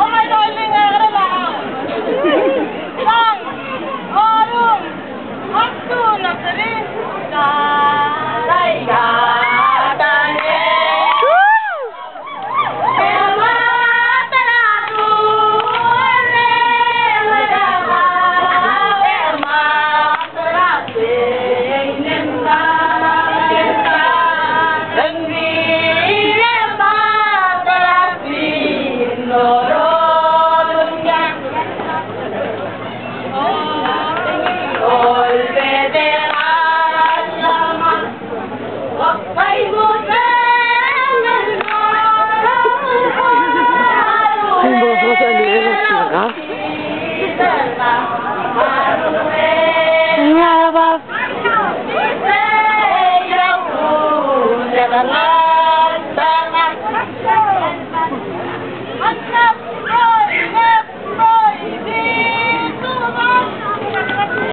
Oh my darling, relax. Sang, Orun, Aktu, Nakarin, Daiga, Dane. Ema, Taratu, Ema, Ema, Tarate, Nemba, Rangi, Ema, Tarati, Noro.